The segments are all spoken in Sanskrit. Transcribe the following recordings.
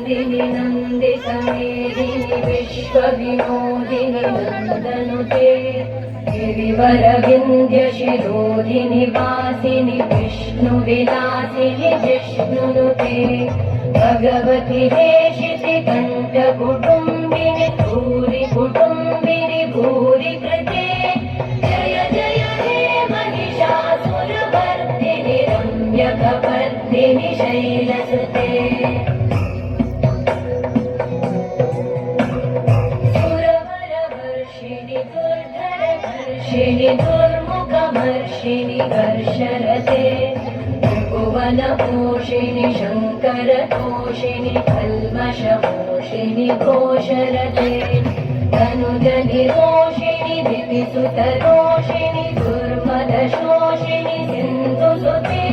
नन्दिनि नन्दितमेदिनि विश्वविनोदिनि नन्दनुते गिरिवरविन्द्यशिरोधिनि वासिनि विष्णुविलासिनि जिष्णुनुते भगवति हेशिति कण्ठकुटुम्बिनि भूरि कुटुम्बिनि भूरि कृते जय जय हे महिषासुरमर्दिनि रम्यकपर्दिनि शैलसुते सुरवरवर्षिणि दुर्धरवर्षिणि दुर्मुखवर्षिणि वर्षरते त्रिभुवनपोषिणि शङ्करतोषिणि कल्मषमोषिणि घोषरते तनुजनिरोषिणि दितिसुतरोषिणि दुर्मदशोषिणि सिन्धुसुते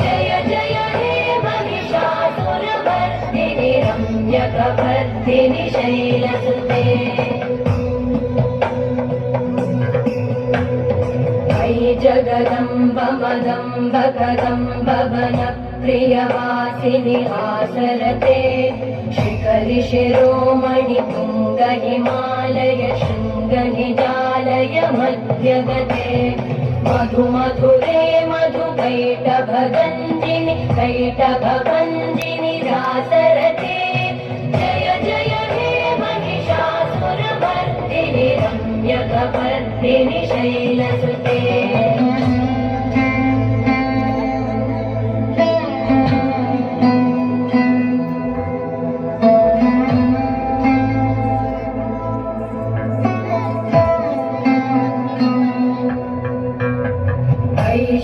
जय जय हे महिषासुरमर्दिनि रम्यकपर्दिनि शैलसुते जगदम्ब मदम्ब कदम्ब वनप्रियवासिनि आसरते शिखरि शिरोमणि तुङ्ग हिमालय शृङ्ग निजालय मध्यगते मधु मधुरे मधुकैटभगञ्जिनि कैटभगञ्जिनि रासरते जय जय हे महिषासुरमर्दिनि रम्यकपर्दिनि शैलसुते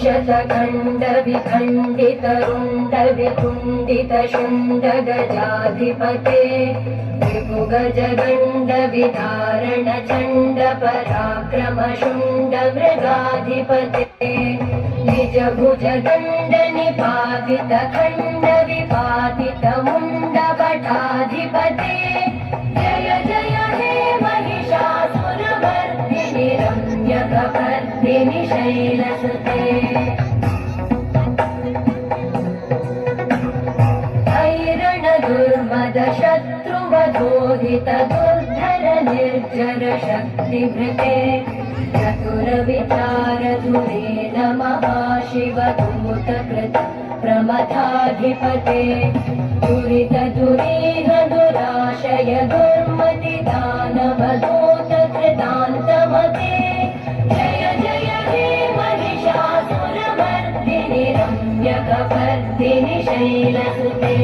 शतखण्डविखण्डितरुण्डवितुण्डितशुण्डगजाधिपते त्रिभुगजगण्डविधारण चण्ड पराक्रम मृगाधिपते निजभुजगण्ड निपातित खण्ड विपातित मुण्डभटाधिपते जय जय हे महिषासुरमर्दिनि रम्यकपर्दिनि शैलसुते दुर्मद शत्रुवधोदित दुर्धर निर्जर शक्तिभृते चतुर विचार धुरे नमः शिवदूत कृत प्रमथाधिपते दुरित दुरीह दुराशय दुर्मति दानव दूत कृतान्तमते जय जय हे महिषासुरमर्दिनि रम्यकपर्दिनि शैलसुते